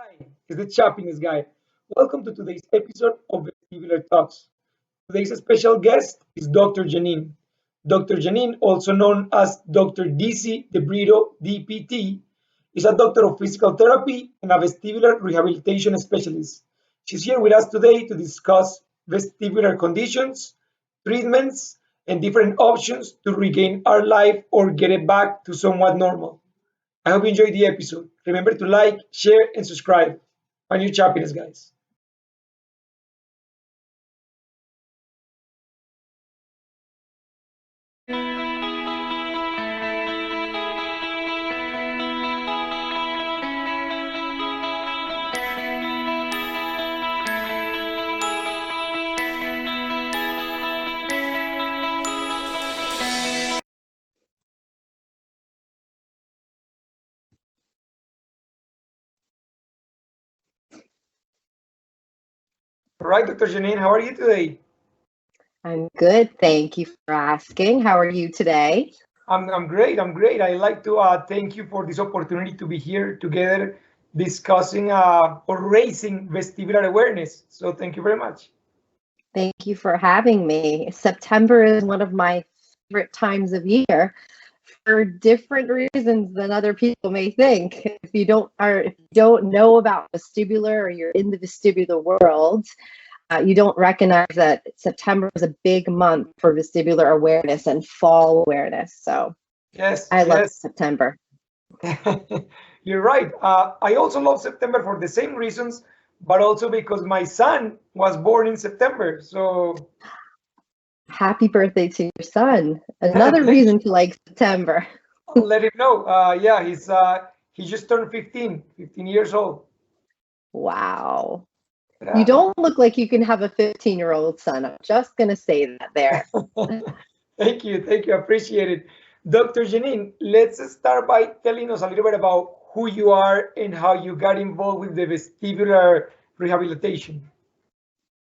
Hi, it's the Chappiness guy. Welcome to today's episode of Vestibular Talks. Today's special guest is Dr. Janine. Dr. Janine, also known as Dr. Dizzy Debrito, DPT, is a doctor of physical therapy and a vestibular rehabilitation specialist. She's here with us today to discuss vestibular conditions, treatments, and different options to regain our life or get it back to somewhat normal. I hope you enjoyed the episode. Remember to like, share, and subscribe. On your happiness, guys. All right, Dr. Janine, how are you today? I'm good. Thank you for asking. How are you today? I'm great. I'm great. I'd like to thank you for this opportunity to be here together discussing or raising vestibular awareness. So thank you very much. Thank you for having me. September is one of my favorite times of year for different reasons than other people may think. If you don't know about vestibular or you're in the vestibular world, you don't recognize that September is a big month for vestibular awareness and fall awareness. So Yes, I love yes. September. You're right. I also love September for the same reasons, but also because my son was born in September. So Happy birthday to your son. Another thank reason to like September. I'll let him know. Yeah, he just turned 15 years old. Wow. You Yeah. don't look like you can have a 15-year-old son. I'm just going to say that there. Thank you, appreciate it. Dr. Janine, let's start by telling us a little bit about who you are and how you got involved with the vestibular rehabilitation.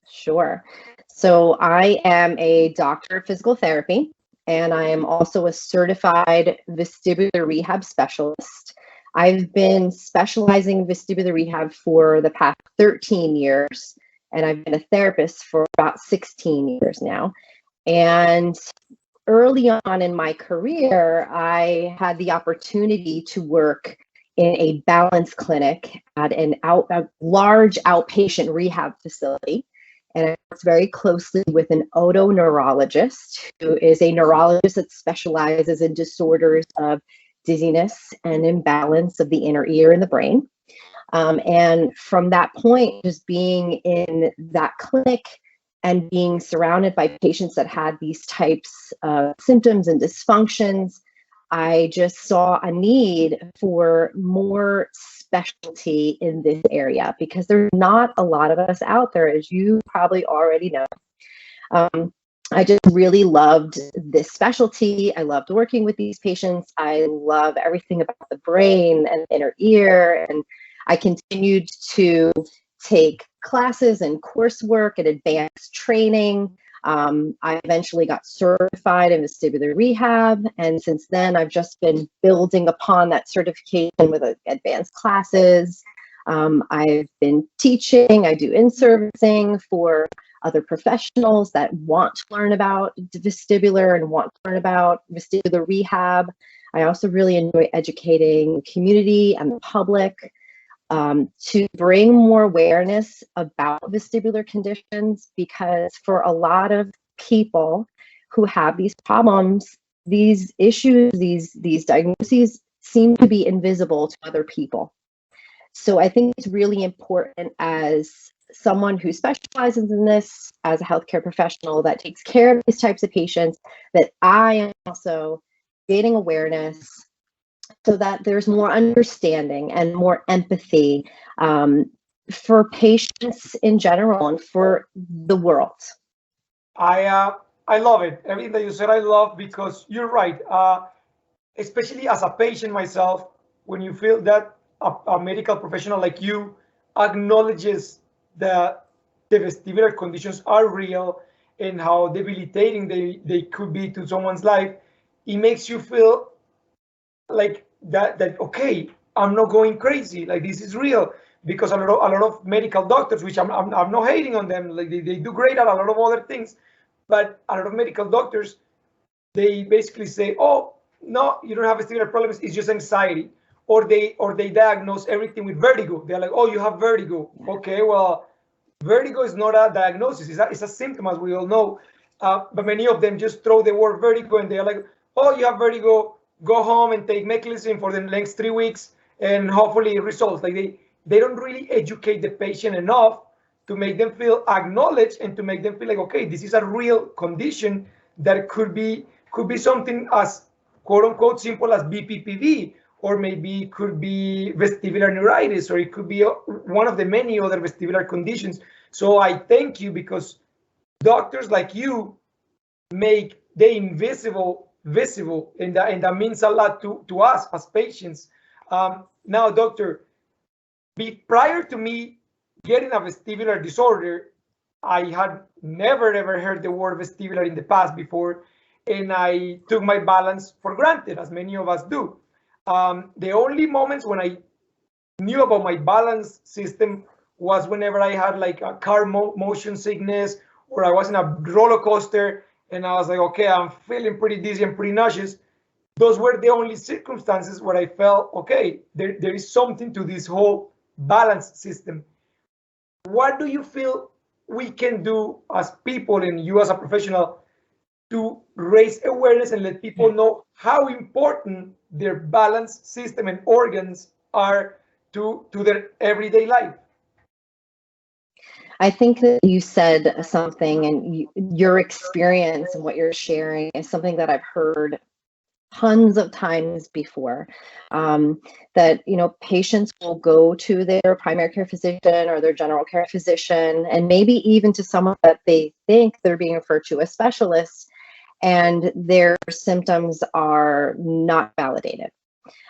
Sure. So I am a doctor of physical therapy, and I am also a certified vestibular rehab specialist. I've been specializing in vestibular rehab for the past 13 years, and I've been a therapist for about 16 years now. And early on in my career, I had the opportunity to work in a balance clinic at a large outpatient rehab facility. And I worked very closely with an otoneurologist, who is a neurologist that specializes in disorders of dizziness and imbalance of the inner ear and the brain. And from that point, just being in that clinic and being surrounded by patients that had these types of symptoms and dysfunctions, I just saw a need for more specialty in this area because there's not a lot of us out there, as you probably already know. I just really loved this specialty. I loved working with these patients. I love everything about the brain and inner ear. And I continued to take classes and coursework and advanced training. I eventually got certified in vestibular rehab. And since then, I've just been building upon that certification with advanced classes. I've been teaching. I do in-servicing for other professionals that want to learn about vestibular and want to learn about vestibular rehab. I also really enjoy educating the community and the public to bring more awareness about vestibular conditions, because for a lot of people who have these problems, these issues, these diagnoses seem to be invisible to other people. So I think it's really important, as someone who specializes in this, as a healthcare professional that takes care of these types of patients, that I am also gaining awareness so that there's more understanding and more empathy for patients in general and for the world. I love it. Everything that you said, I love, because you're right. Especially as a patient myself, when you feel that a medical professional like you acknowledges that the vestibular conditions are real and how debilitating they could be to someone's life, it makes you feel like that okay, I'm not going crazy, like this is real. because a lot of medical doctors, which I'm not hating on them, like they do great at a lot of other things, but a lot of medical doctors, they basically say, oh, no, you don't have vestibular problems, it's just anxiety. Or they diagnose everything with vertigo. They're like, oh, you have vertigo. Okay, well, vertigo is not a diagnosis, it's a symptom, as we all know. But many of them just throw the word vertigo and they're like, oh, you have vertigo, go home and take meclizine for the next 3 weeks and hopefully it resolves. Like they don't really educate the patient enough to make them feel acknowledged and to make them feel like, okay, this is a real condition that could be something as quote unquote simple as BPPV, or maybe it could be vestibular neuritis, or it could be one of the many other vestibular conditions. So I thank you, because doctors like you make the invisible visible, and that means a lot to us as patients. Now, doctor, prior to me getting a vestibular disorder, I had never ever heard the word vestibular in the past before, and I took my balance for granted, as many of us do. The only moments when I knew about my balance system was whenever I had like a car motion sickness, or I was in a roller coaster and I was like, okay, I'm feeling pretty dizzy and pretty nauseous. Those were the only circumstances where I felt, okay, there is something to this whole balance system. What do you feel we can do as people, and you as a professional, to raise awareness and let people know how important their balance system and organs are to their everyday life? I think that you said something, and your experience and what you're sharing is something that I've heard tons of times before. That patients will go to their primary care physician or their general care physician, and maybe even to someone that they think they're being referred to, a specialist, and their symptoms are not validated.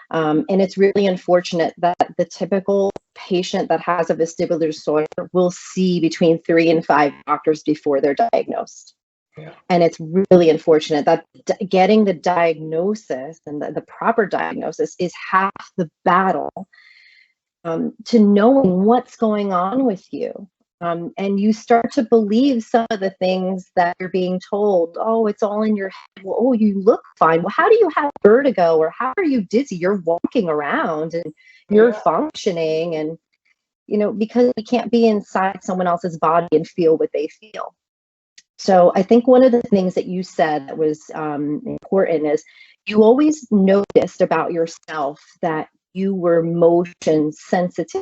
And it's really unfortunate that the typical patient that has a vestibular disorder will see between 3 and 5 doctors before they're diagnosed. Yeah. And it's really unfortunate that getting the diagnosis and the proper diagnosis is half the battle to knowing what's going on with you. And you start to believe some of the things that you're being told. Oh, it's all in your head. Well, oh, you look fine. Well, how do you have vertigo? Or how are you dizzy? You're walking around and you're functioning. And, because we can't be inside someone else's body and feel what they feel. So I think one of the things that you said that was important is you always noticed about yourself that you were motion sensitive.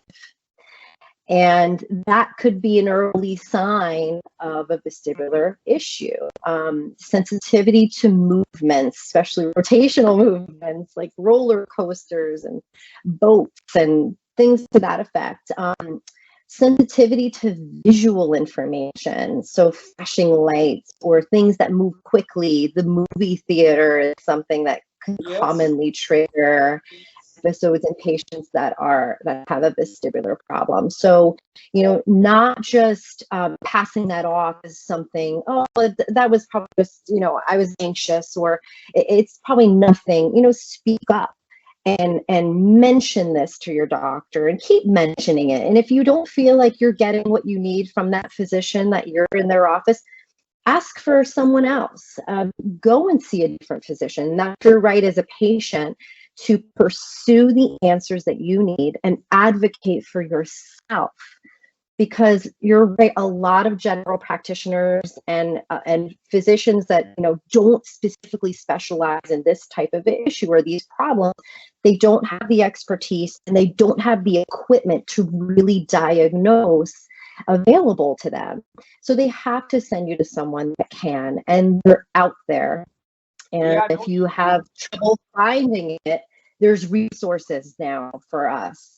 And that could be an early sign of a vestibular issue. Sensitivity to movements, especially rotational movements like roller coasters and boats and things to that effect. Sensitivity to visual information, so flashing lights or things that move quickly. The movie theater is something that can commonly trigger episodes in patients that have a vestibular problem. So, not just passing that off as something, oh, that was probably just, I was anxious, or it's probably nothing. Speak up and mention this to your doctor and keep mentioning it. And if you don't feel like you're getting what you need from that physician that you're in their office, ask for someone else. Go and see a different physician. That's your right as a patient to pursue the answers that you need and advocate for yourself. Because you're right, a lot of general practitioners and physicians that don't specifically specialize in this type of issue or these problems, they don't have the expertise and they don't have the equipment to really diagnose available to them. So they have to send you to someone that can, and they're out there. And if you have trouble finding it, there's resources now for us.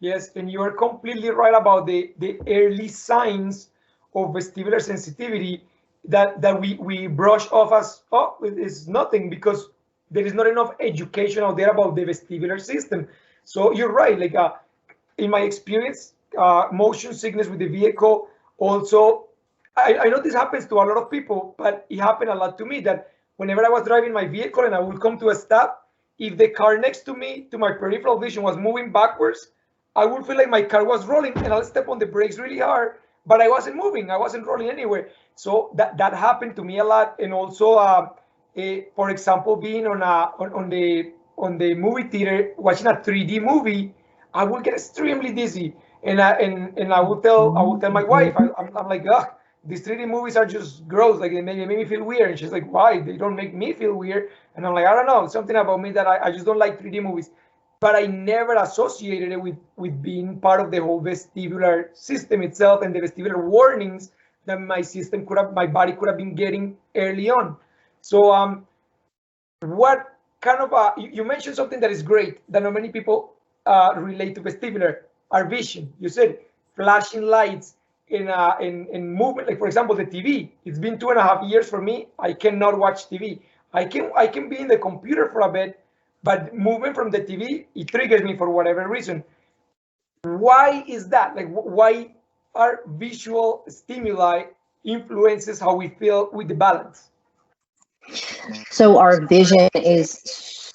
Yes, and you are completely right about the early signs of vestibular sensitivity that we brush off as, oh, it's nothing, because there is not enough education out there about the vestibular system. So you're right, like in my experience, motion sickness with the vehicle also, I know this happens to a lot of people, but it happened a lot to me, that whenever I was driving my vehicle and I would come to a stop, if the car next to me, to my peripheral vision, was moving backwards, I would feel like my car was rolling, and I'll step on the brakes really hard, but I wasn't moving. I wasn't rolling anywhere. So that happened to me a lot. And also, for example, being on the movie theater watching a 3D movie, I would get extremely dizzy, and I would tell my wife, I'm like, ugh, these 3D movies are just gross. Like they make me feel weird. And she's like, why? They don't make me feel weird. And I'm like, I don't know, something about me that I just don't like 3D movies. But I never associated it with being part of the whole vestibular system itself and the vestibular warnings that my body could have been getting early on. So what kind of you mentioned something that is great that not many people relate to vestibular, our vision. You said flashing lights in movement, like for example the TV. It's been 2.5 years for me. I cannot watch TV. I can be in the computer for a bit, but movement from the TV, it triggers me for whatever reason. Why is that? Like why are visual stimuli influences how we feel with the balance? So our vision is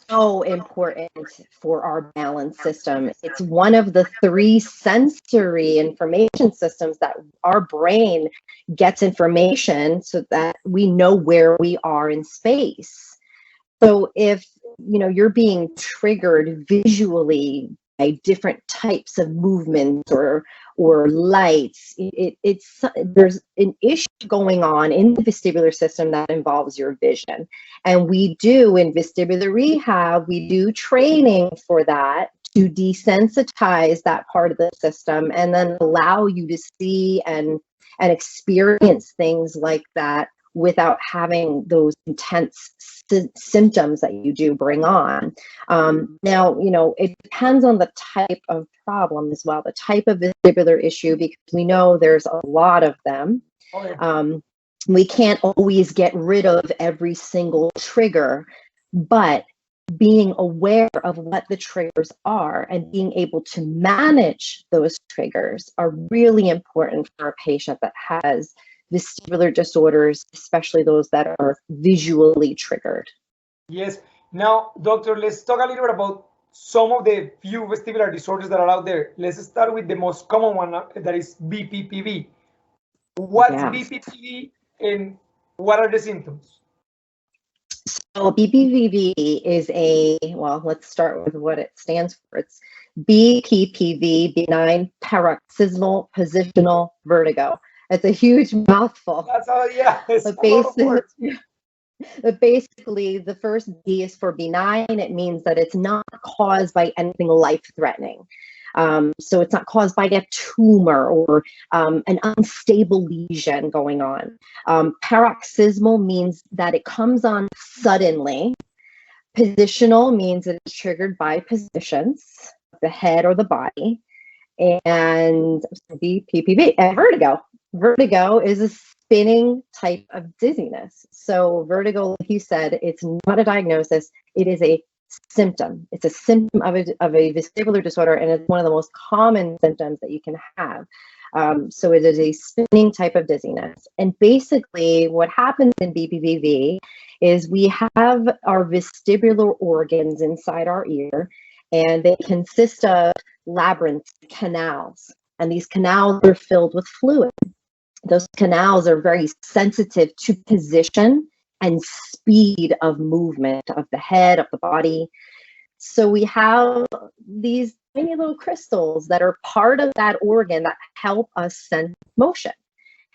so important for our balance system. It's one of the three sensory information systems that our brain gets information so that we know where we are in space. So if you're being triggered visually by different types of movements or lights, it's there's an issue going on in the vestibular system that involves your vision. And we do in vestibular rehab, we do training for that to desensitize that part of the system and then allow you to see and experience things like that without having those intense symptoms that you do bring on. Now, it depends on the type of problem as well, the type of vestibular issue, because we know there's a lot of them. Oh, yeah. We can't always get rid of every single trigger, but being aware of what the triggers are and being able to manage those triggers are really important for a patient that has vestibular disorders, especially those that are visually triggered. Yes. Now, doctor, let's talk a little bit about some of the few vestibular disorders that are out there. Let's start with the most common one, that is BPPV. What's Yeah. BPPV and what are the symptoms? So BPPV is well, let's start with what it stands for. It's BPPV, benign paroxysmal positional vertigo. It's a huge mouthful. That's all, yeah, it's But a lot of words. basically, the first B is for benign. It means that it's not caused by anything life-threatening. So it's not caused by a tumor or an unstable lesion going on. Paroxysmal means that it comes on suddenly. Positional means that it's triggered by positions, the head or the body. And BPPV and vertigo. Vertigo is a spinning type of dizziness. So vertigo, like you said, it's not a diagnosis. It is a symptom. It's a symptom of a vestibular disorder, and it's one of the most common symptoms that you can have. So it is a spinning type of dizziness. And basically what happens in BPPV is we have our vestibular organs inside our ear, and they consist of labyrinth canals. And these canals are filled with fluid. Those canals are very sensitive to position and speed of movement of the head, of the body. So we have these tiny little crystals that are part of that organ that help us sense motion.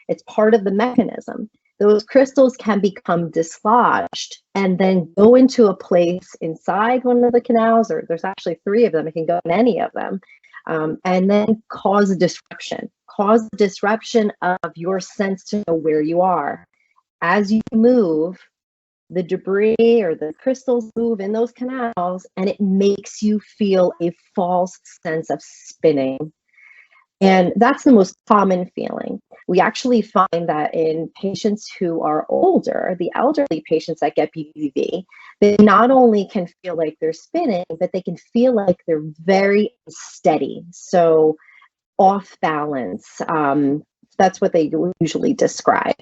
It's part of the mechanism. Those crystals can become dislodged and then go into a place inside one of the canals, or there's actually 3 of them. It can go in any of them, and then cause a disruption. Cause the disruption of your sense to know where you are. As you move, the debris or the crystals move in those canals, and it makes you feel a false sense of spinning. And that's the most common feeling. We actually find that in patients who are older, the elderly patients that get BPPV, they not only can feel like they're spinning, but they can feel like they're very steady. So off balance. That's what they usually describe.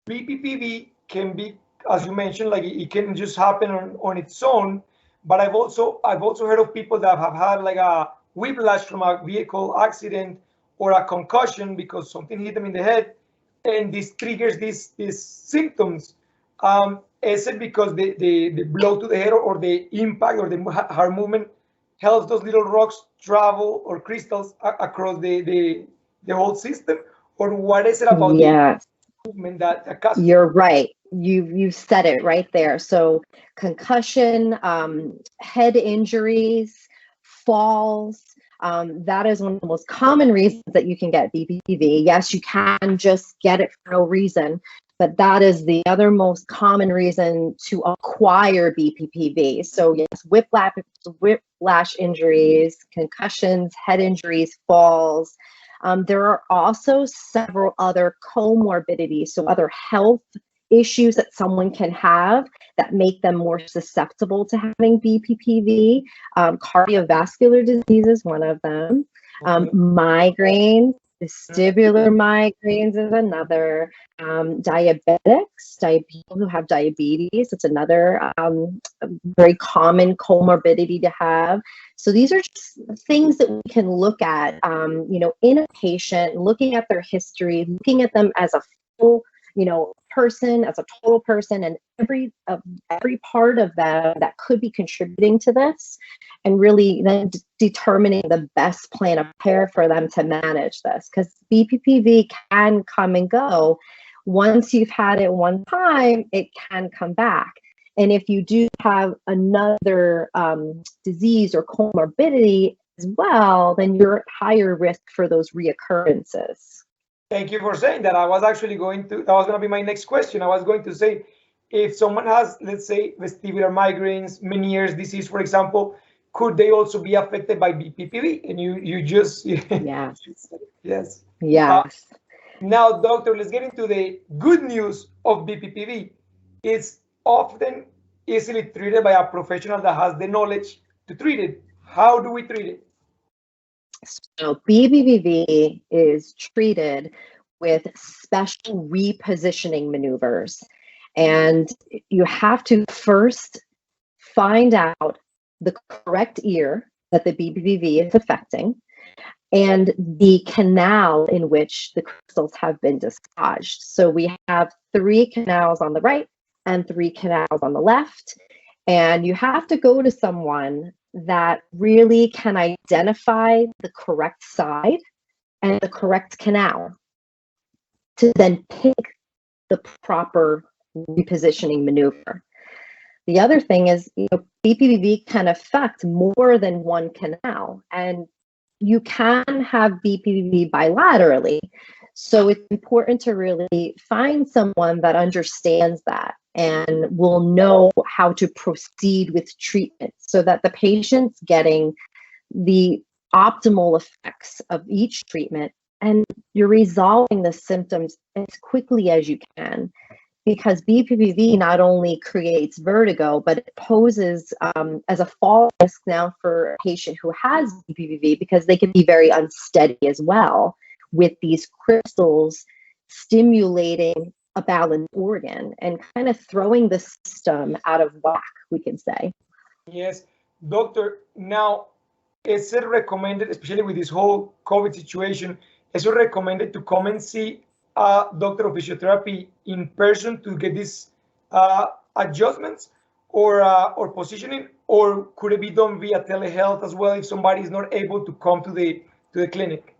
BPPV can be, as you mentioned, like it can just happen on its own, But I've also heard of people that have had like a whiplash from a vehicle accident or a concussion because something hit them in the head, and this triggers these symptoms. Is it because the blow to the head or the impact or the hard movement helps those little rocks travel or crystals across the whole system, or what is it about the Yes, movement that causes it? you're right. You've said it right there. So concussion, head injuries, falls. That is one of the most common reasons that you can get BPPV. Yes, you can just get it for no reason, but that is the other most common reason to acquire BPPV. So yes, whiplash injuries, concussions, head injuries, falls. There are also several other comorbidities, so other health issues that someone can have that make them more susceptible to having BPPV. Cardiovascular disease is one of them. Okay. Migraines, vestibular migraines is another. People who have diabetes, it's another very common comorbidity to have. So these are just things that we can look at, in a patient, looking at their history, looking at them as a full, person, as a total person, and every part of them that could be contributing to this, and really then determining the best plan of care for them to manage this. Because BPPV can come and go. Once you've had it one time, it can come back. And if you do have another disease or comorbidity as well, then you're at higher risk for those reoccurrences. Thank you for saying that. That was going to be my next question. I was going to say, if someone has, let's say, vestibular migraines, Meniere's disease, for example, could they also be affected by BPPV? And you just, Yes. yes. Uh, Yes. Now, doctor, let's get into the good news of BPPV. It's often easily treated by a professional that has the knowledge to treat it. How do we treat it? So BPPV is treated with special repositioning maneuvers. And you have to first find out the correct ear that the BPPV is affecting and the canal in which the crystals have been dislodged. So we have 3 canals on the right and 3 canals on the left. And you have to go to someone that really can identify the correct side and the correct canal to then pick the proper repositioning maneuver. The other thing is, BPPV can affect more than one canal, and you can have BPPV bilaterally. So it's important to really find someone that understands that and will know how to proceed with treatment so that the patient's getting the optimal effects of each treatment and you're resolving the symptoms as quickly as you can. Because BPPV not only creates vertigo, but it poses as a fall risk now for a patient who has BPPV because they can be very unsteady as well with these crystals stimulating a balanced organ and kind of throwing the system out of whack, we can say. Yes, doctor. Now, is it recommended, especially with this whole COVID situation, is it recommended to come and see a doctor of physiotherapy in person to get these adjustments or positioning, or could it be done via telehealth as well if somebody is not able to come to the clinic?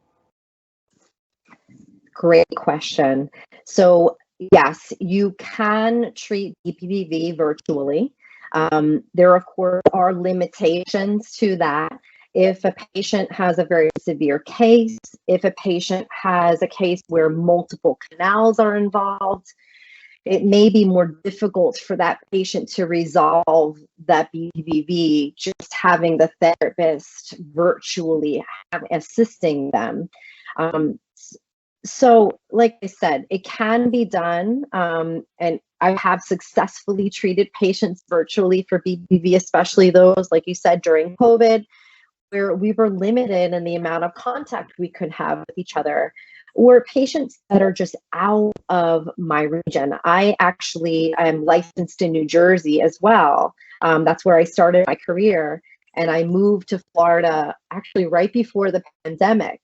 Great question. So yes, you can treat BPPV virtually. There, of course, are limitations to that. If a patient has a very severe case, if a patient has a case where multiple canals are involved, it may be more difficult for that patient to resolve that BPPV just having the therapist virtually assisting them. So, like I said, it can be done, and I have successfully treated patients virtually for BPPV, especially those, like you said, during COVID, where we were limited in the amount of contact we could have with each other, or patients that are just out of my region. I'm licensed in New Jersey as well. That's where I started my career. And I moved to Florida actually right before the pandemic.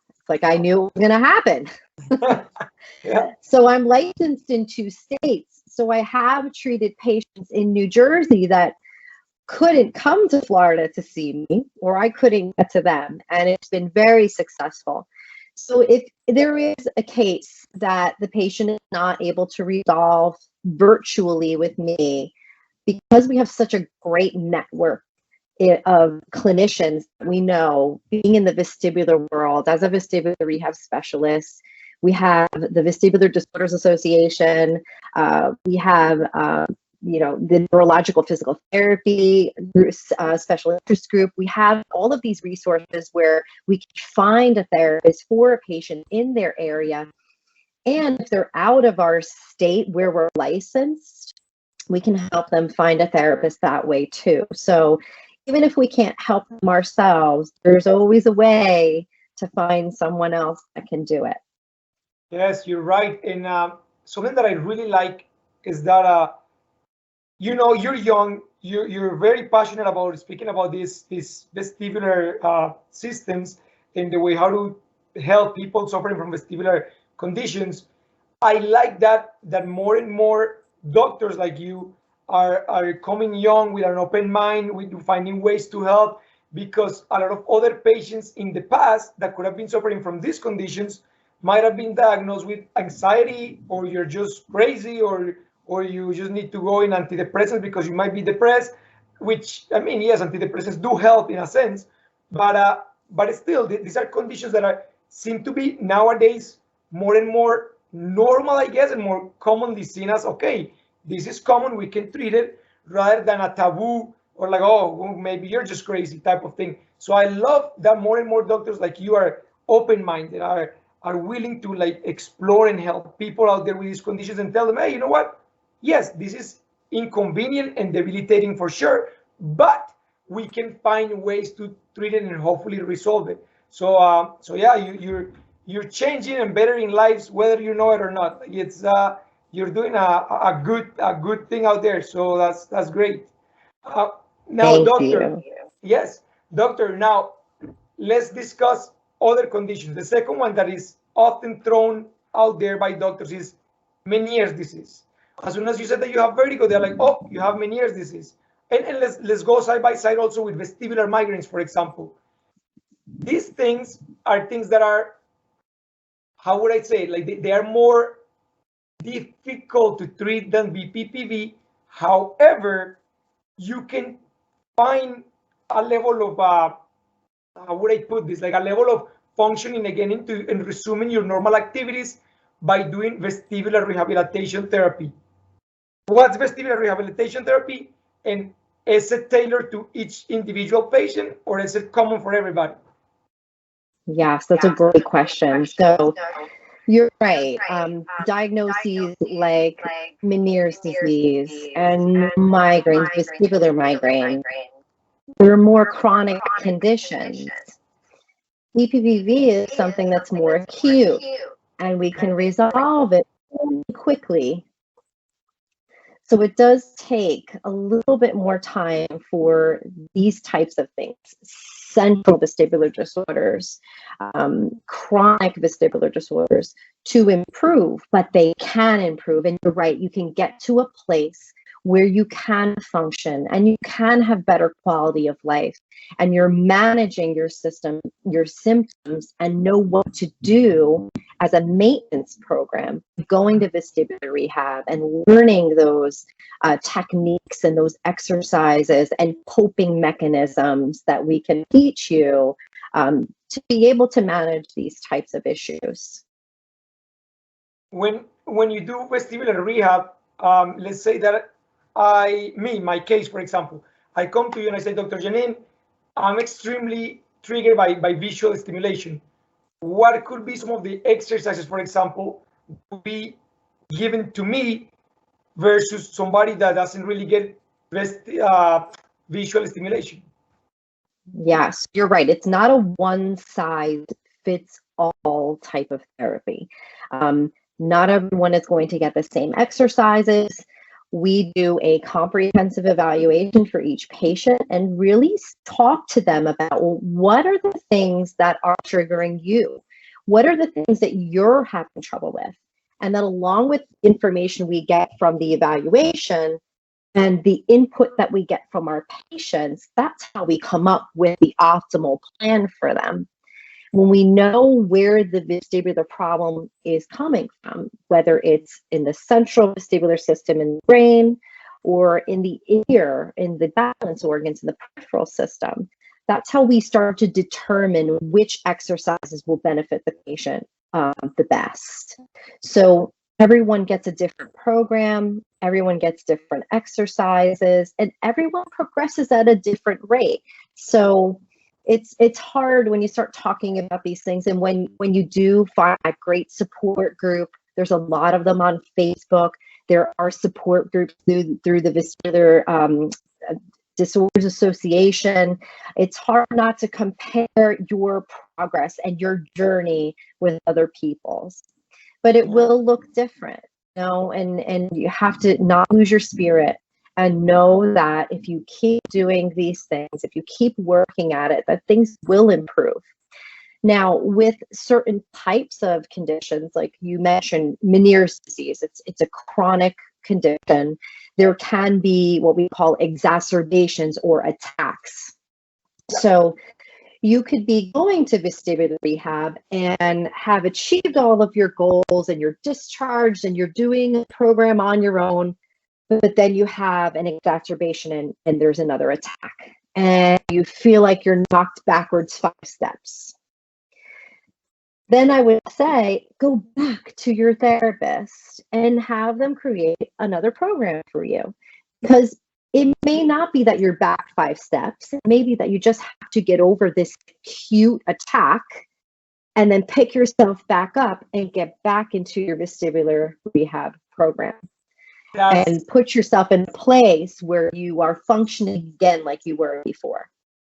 It's like I knew it was going to happen. Yeah. So I'm licensed in 2 states. So I have treated patients in New Jersey that couldn't come to Florida to see me, or I couldn't get to them. And it's been very successful. So if there is a case that the patient is not able to resolve virtually with me, because we have such a great network of clinicians that we know, being in the vestibular world as a vestibular rehab specialist, we have the Vestibular Disorders Association, we have the neurological physical therapy special interest group. We have all of these resources where we can find a therapist for a patient in their area. And if they're out of our state where we're licensed, we can help them find a therapist that way too. So even if we can't help them ourselves, there's always a way to find someone else that can do it. Yes, you're right. And something that I really like is that you're young, you're very passionate about speaking about these vestibular systems and the way how to help people suffering from vestibular conditions. I like that more and more doctors like you are coming young with an open mind, with finding ways to help, because a lot of other patients in the past that could have been suffering from these conditions might have been diagnosed with anxiety, or you're just crazy, or you just need to go in antidepressants because you might be depressed, which, I mean, yes, antidepressants do help in a sense, but still, these are conditions that seem to be nowadays more and more normal, I guess, and more commonly seen as, okay, this is common, we can treat it, rather than a taboo or like, oh, well, maybe you're just crazy type of thing. So I love that more and more doctors like you are open-minded, are willing to like explore and help people out there with these conditions and tell them, hey, you know what? Yes, this is inconvenient and debilitating for sure, but we can find ways to treat it and hopefully resolve it. So yeah, you're changing and bettering lives whether you know it or not. It's you're doing a good thing out there. So that's great. Uh, Now, Thank doctor, you. yes, doctor. Now let's discuss other conditions. The second one that is often thrown out there by doctors is Meniere's disease. As soon as you said that you have vertigo, they're like, oh, you have Meniere's disease. And let's go side by side also with vestibular migraines, for example. These things are things that are, how would I say, like they are more difficult to treat than BPPV. However, you can find a level of how would I put this? Like a level of functioning again and resuming your normal activities by doing vestibular rehabilitation therapy. What's vestibular rehabilitation therapy? And is it tailored to each individual patient, or is it common for everybody? Yes, that's a great question. So you're right. Diagnoses like Meniere's disease and migraines, vestibular migraine, they're more chronic conditions. BPPV is something that's more acute, and we can resolve it quickly. So it does take a little bit more time for these types of things, central vestibular disorders, chronic vestibular disorders, to improve, but they can improve. And you're right, you can get to a place where you can function and you can have better quality of life, and you're managing your system, your symptoms, and know what to do as a maintenance program, going to vestibular rehab and learning those techniques and those exercises and coping mechanisms that we can teach you to be able to manage these types of issues. When you do vestibular rehab, let's say that my case, for example, I come to you and I say, Dr. Janine, I'm extremely triggered by visual stimulation. What could be some of the exercises, for example, to be given to me versus somebody that doesn't really get visual stimulation? Yes, you're right. It's not a one size fits all type of therapy. Not everyone is going to get the same exercises. We do a comprehensive evaluation for each patient and really talk to them about, well, what are the things that are triggering you? What are the things that you're having trouble with? And then along with information we get from the evaluation and the input that we get from our patients, that's how we come up with the optimal plan for them. When we know where the vestibular problem is coming from, whether it's in the central vestibular system in the brain or in the ear, in the balance organs, in the peripheral system, that's how we start to determine which exercises will benefit the patient the best. So everyone gets a different program, everyone gets different exercises, and everyone progresses at a different rate. So it's hard when you start talking about these things, and when you do find a great support group, there's a lot of them on Facebook. There are support groups through the Vestibular Disorders Association. It's hard not to compare your progress and your journey with other people's, but it will look different, you know, and you have to not lose your spirit and know that if you keep doing these things, if you keep working at it, that things will improve. Now, with certain types of conditions, like you mentioned, Meniere's disease, it's a chronic condition. There can be what we call exacerbations or attacks. So you could be going to vestibular rehab and have achieved all of your goals and you're discharged and you're doing a program on your own, but then you have an exacerbation and there's another attack and you feel like you're knocked backwards 5 steps. Then I would say, go back to your therapist and have them create another program for you, because it may not be that you're back 5 steps. It may be that you just have to get over this acute attack and then pick yourself back up and get back into your vestibular rehab program. And put yourself in a place where you are functioning again like you were before.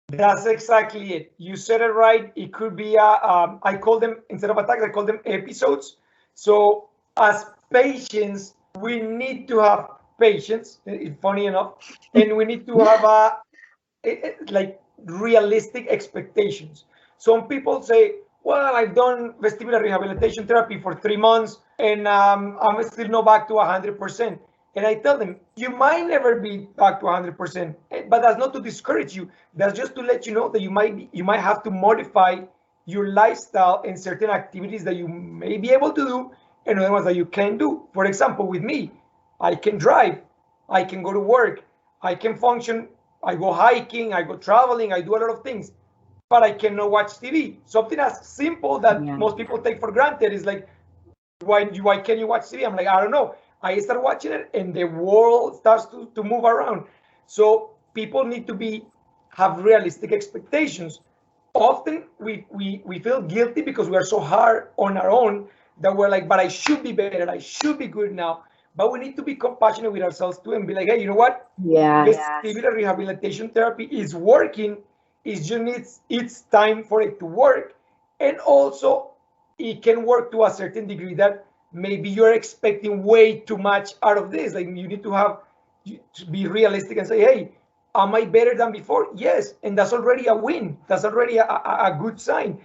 That's exactly it. You said it right. It could be I call them, instead of attacks, I call them episodes. So as patients, we need to have patience, funny enough, and we need to have like realistic expectations. Some people say, well, I've done vestibular rehabilitation therapy for 3 months and I'm still not back to 100%. And I tell them, you might never be back to 100%, but that's not to discourage you. That's just to let you know that you might have to modify your lifestyle and certain activities that you may be able to do and other ones that you can't do. For example, with me, I can drive, I can go to work, I can function, I go hiking, I go traveling, I do a lot of things, but I cannot watch TV. Something as simple that most people take for granted is like, why can't you watch TV? I'm like, I don't know. I start watching it and the world starts to move around. So people need to have realistic expectations. Often we feel guilty because we are so hard on our own that we're like, but I should be better, I should be good now. But we need to be compassionate with ourselves too and be like, hey, you know what? Vestibular rehabilitation therapy is working. It's time for it to work. And also it can work to a certain degree that maybe you're expecting way too much out of this. Like you need to be realistic and say, hey, am I better than before? Yes. And that's already a win. That's already a good sign.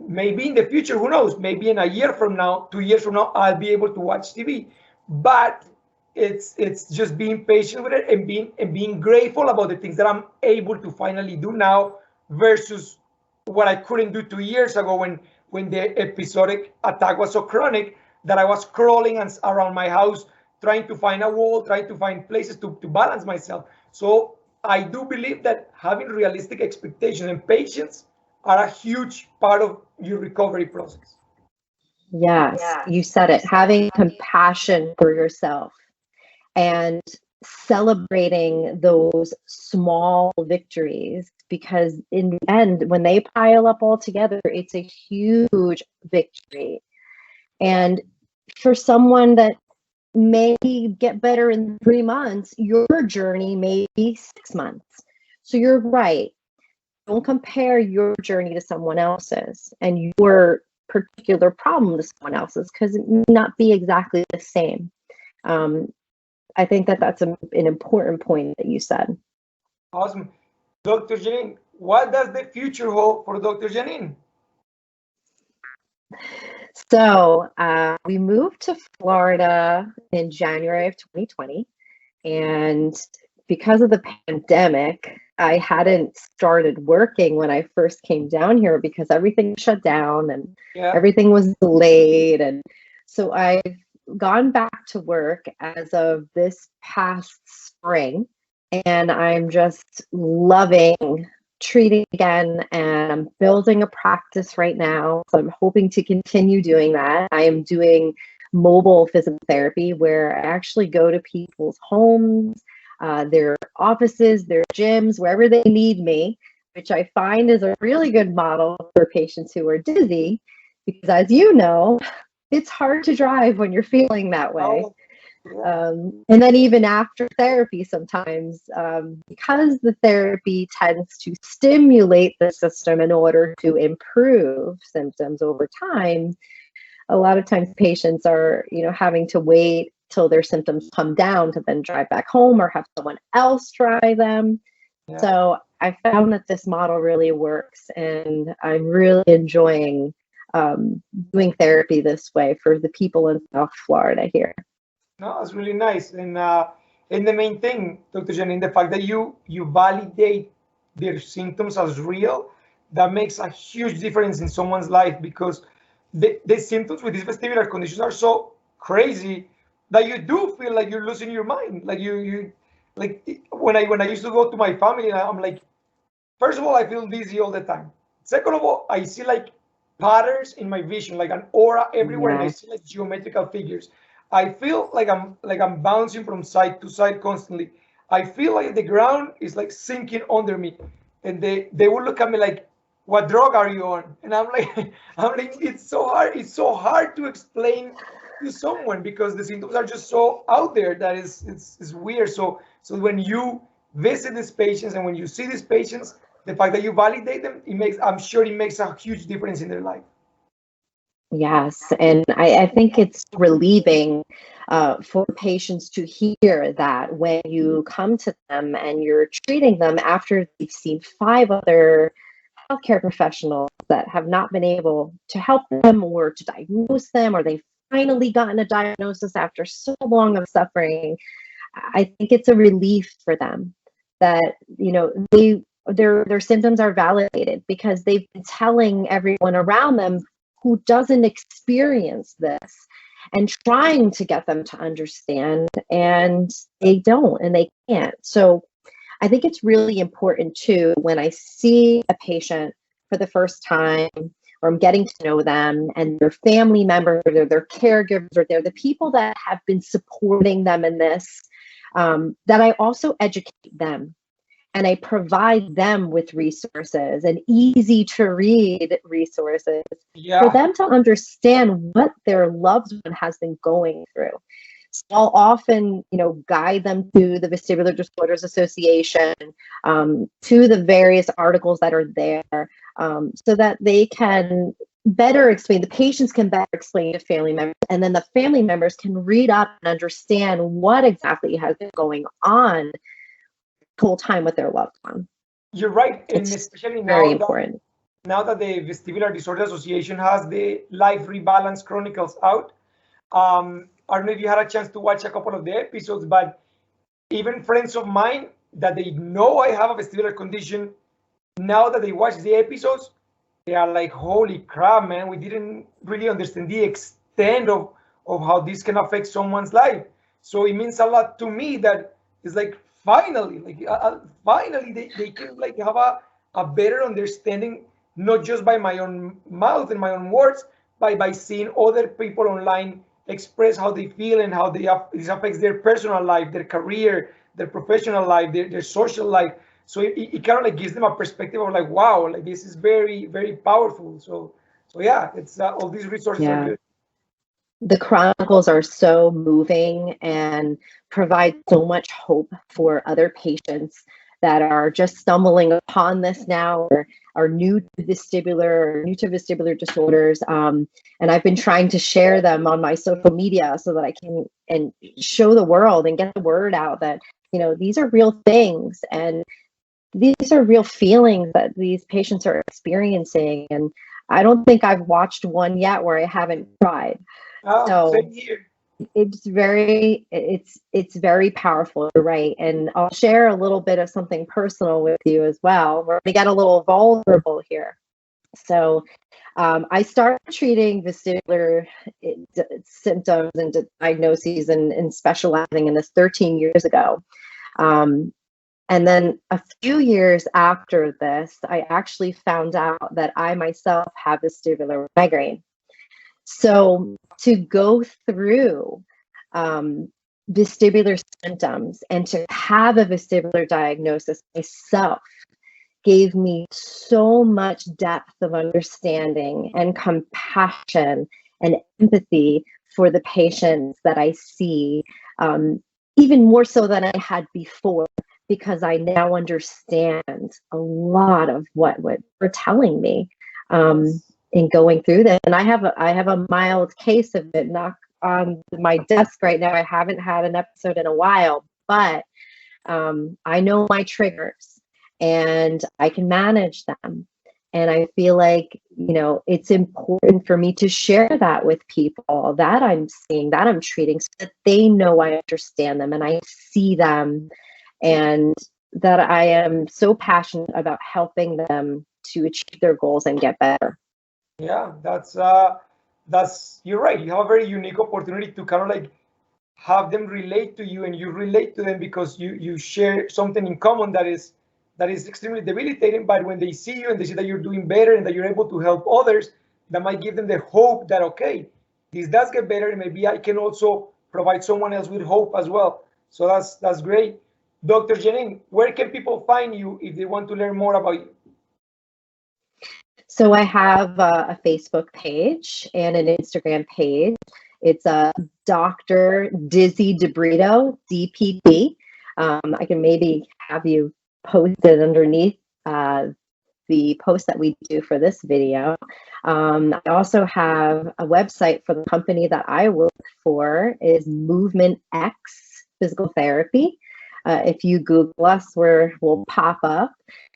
Maybe in the future, who knows? Maybe in a year from now, 2 years from now, I'll be able to watch TV. But it's just being patient with it and being grateful about the things that I'm able to finally do now versus what I couldn't do 2 years ago when the episodic attack was so chronic that I was crawling around my house, trying to find a wall, trying to find places to balance myself. So I do believe that having realistic expectations and patience are a huge part of your recovery process. Yes, you said it. Having compassion for yourself and celebrating those small victories, because in the end, when they pile up all together, it's a huge victory. And for someone that may get better in 3 months, your journey may be 6 months. So you're right. Don't compare your journey to someone else's and your particular problem to someone else's, because it may not be exactly the same. I think that that's an important point that you said. Awesome. Dr. Janine, what does the future hold for Dr. Janine? So we moved to Florida in January of 2020. And because of the pandemic, I hadn't started working when I first came down here because everything shut down and everything was delayed. And so I've gone back to work as of this past spring, and I'm just loving treating again, and I'm building a practice right now. So I'm hoping to continue doing that. I am doing mobile physical therapy where I actually go to people's homes, their offices, their gyms, wherever they need me, which I find is a really good model for patients who are dizzy, because as you know, it's hard to drive when you're feeling that way. And then even after therapy, sometimes because the therapy tends to stimulate the system in order to improve symptoms over time, a lot of times patients are, having to wait till their symptoms come down to then drive back home or have someone else try them. Yeah. So I found that this model really works, and I'm really enjoying doing therapy this way for the people in South Florida here. No, it's really nice. And the main thing, Dr. Janine, the fact that you validate their symptoms as real, that makes a huge difference in someone's life, because the symptoms with these vestibular conditions are so crazy that you do feel like you're losing your mind. Like you like when I used to go to my family, I'm like, first of all, I feel dizzy all the time. Second of all, I see like patterns in my vision, like an aura everywhere, and I see like geometrical figures. I feel like I'm bouncing from side to side constantly. I feel like the ground is like sinking under me, and they will look at me like, "What drug are you on?" And I'm like, it's so hard. It's so hard to explain to someone because the symptoms are just so out there that it's weird. So when you visit these patients and when you see these patients, the fact that you validate them, I'm sure it makes a huge difference in their life. Yes, and I think it's relieving for patients to hear that when you come to them and you're treating them after they've seen 5 other healthcare professionals that have not been able to help them or to diagnose them, or they've finally gotten a diagnosis after so long of suffering. I think it's a relief for them that, their symptoms are validated because they've been telling everyone around them who doesn't experience this and trying to get them to understand, and they don't, and they can't. So I think it's really important too, when I see a patient for the first time, or I'm getting to know them and their family members, or their caregivers, or they're the people that have been supporting them in this, that I also educate them. And I provide them with resources and easy to read resources for them to understand what their loved one has been going through. So I'll often, guide them to the Vestibular Disorders Association, to the various articles that are there, so that they can better explain, the patients can better explain to family members, and then the family members can read up and understand what exactly has been going on whole time with their loved one. You're right, and it's especially very important. Now that the Vestibular Disorders Association has the Life Rebalance Chronicles out, I don't know if you had a chance to watch a couple of the episodes, but even friends of mine that they know I have a vestibular condition, now that they watch the episodes, they are like, "Holy crap, man! We didn't really understand the extent of how this can affect someone's life." So it means a lot to me that it's like, finally they can like have a better understanding, not just by my own mouth and my own words, but by seeing other people online express how they feel and how this affects their personal life, their career, their professional life, their social life. So it kind of like gives them a perspective of like, wow, like this is very, very powerful. So yeah, it's all these resources are good. The chronicles are so moving and provide so much hope for other patients that are just stumbling upon this now, or are new to vestibular disorders. And I've been trying to share them on my social media so that I can and show the world and get the word out that, you know, these are real things and these are real feelings that these patients are experiencing. And I don't think I've watched one yet where I haven't cried. So Same here. it's very powerful, you're right. And I'll share a little bit of something personal with you as well. We're gonna get a little vulnerable here. So I started treating vestibular symptoms and diagnoses and specializing in this 13 years ago. And then a few years after this, I actually found out that I myself have vestibular migraine. So to go through vestibular symptoms and to have a vestibular diagnosis myself gave me so much depth of understanding and compassion and empathy for the patients that I see, even more so than I had before, because I now understand a lot of what they're telling me in going through this. And I have a mild case of it knock on my desk right now. I haven't had an episode in a while, but I know my triggers and I can manage them. And I feel like, you know, it's important for me to share that with people that I'm seeing, that I'm treating, so that they know I understand them and I see them, and that I am so passionate about helping them to achieve their goals and get better. Yeah, that's you're right. You have a very unique opportunity to kind of like have them relate to you, and you relate to them because you share something in common that is extremely debilitating. But when they see you and they see that you're doing better and that you're able to help others, that might give them the hope that, okay, this does get better, and maybe I can also provide someone else with hope as well. So that's great. Dr. Janine, where can people find you if they want to learn more about you? So I have a Facebook page and an Instagram page. It's Dr. Dizzy Debrito, DPP. I can maybe have you posted underneath the post that we do for this video. I also have a website for the company that I work for, is MovementX Physical Therapy. If you Google us, we'll pop up,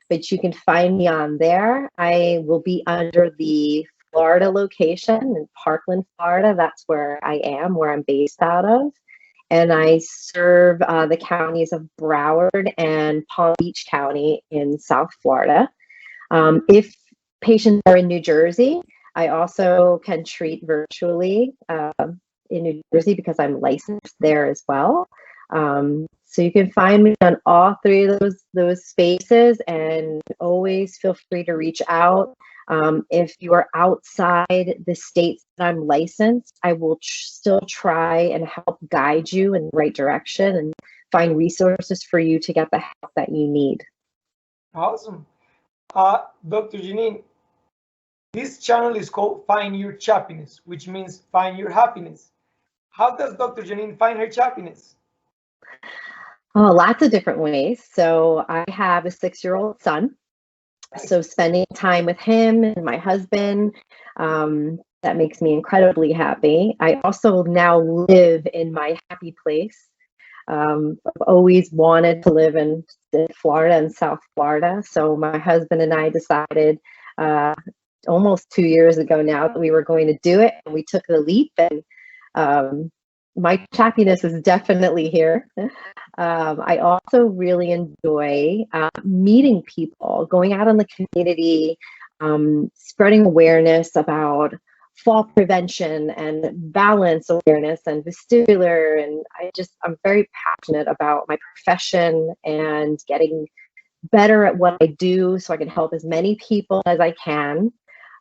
but you can find me on there. I will be under the Florida location in Parkland, Florida. That's where I am, where I'm based out of. And I serve the counties of Broward and Palm Beach County in South Florida. If patients are in New Jersey, I also can treat virtually in New Jersey because I'm licensed there as well. So you can find me on all three of those spaces, and always feel free to reach out. If you are outside the states that I'm licensed, I will still try and help guide you in the right direction and find resources for you to get the help that you need. Awesome. Dr. Janine, this channel is called Find Your Chappiness, which means find your happiness. How does Dr. Janine find her chappiness? Oh, lots of different ways. So I have a 6-year-old son. So spending time with him and my husband, that makes me incredibly happy. I also now live in my happy place. I've always wanted to live in Florida and South Florida. So my husband and I decided almost 2 years ago now that we were going to do it, and we took the leap, and my happiness is definitely here. I also really enjoy meeting people, going out in the community, spreading awareness about fall prevention and balance awareness and vestibular. And I'm very passionate about my profession and getting better at what I do so I can help as many people as I can.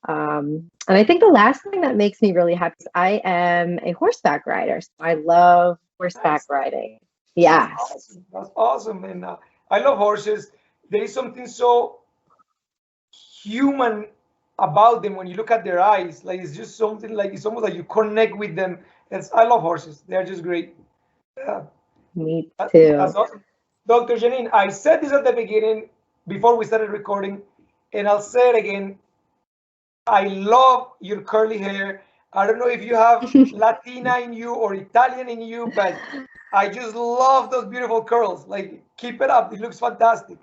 And I think the last thing that makes me really happy is I am a horseback rider. So I love horseback riding. Yes. That's awesome. That's awesome. And I love horses. There is something so human about them when you look at their eyes. Like, it's just something like, it's almost like you connect with them. I love horses. They're just great. Yeah. Me too. That's awesome. Dr. Janine, I said this at the beginning before we started recording, and I'll say it again. I love your curly hair. I don't know if you have Latina in you or Italian in you, but I just love those beautiful curls. Like, keep it up. It looks fantastic.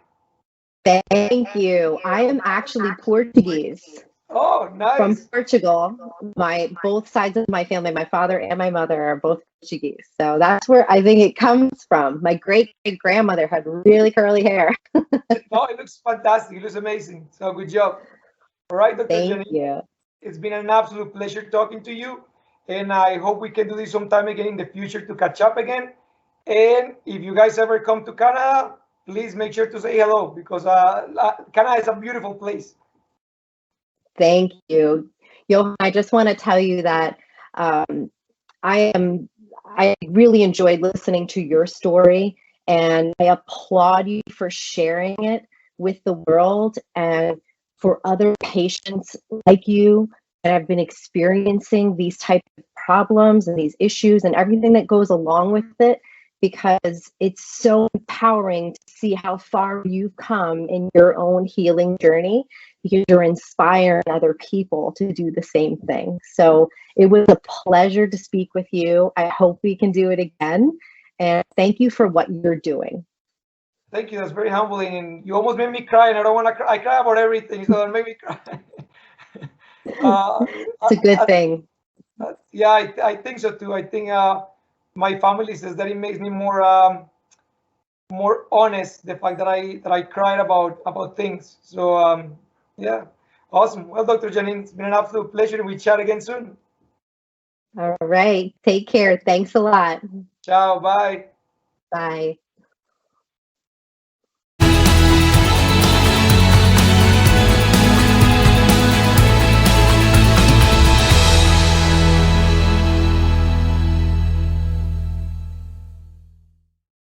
Thank you. I am actually Portuguese Oh, from nice. Portugal. My both sides of my family, my father and my mother are both Portuguese. So that's where I think it comes from. My great great grandmother had really curly hair. No, it looks fantastic. It looks amazing. So good job. All right, Dr. Thank Janine. you. It's been an absolute pleasure talking to you. And I hope we can do this sometime again in the future to catch up again. And if you guys ever come to Canada, please make sure to say hello because Canada is a beautiful place. Thank you. Johan, I just want to tell you that um, I really enjoyed listening to your story, and I applaud you for sharing it with the world and for other patients like you that have been experiencing these type of problems and these issues and everything that goes along with it, because it's so empowering to see how far you've come in your own healing journey, because you're inspiring other people to do the same thing. So it was a pleasure to speak with you. I hope we can do it again. And thank you for what you're doing. Thank you. That's very humbling. And you almost made me cry, and I don't want to cry. I cry about everything, so don't make me cry. uh, It's a good thing. yeah, I think so too. I think my family says that it makes me more honest. The fact that I cried about things. So yeah, awesome. Well, Dr. Janine, it's been an absolute pleasure. We chat again soon. All right. Take care. Thanks a lot. Ciao. Bye. Bye.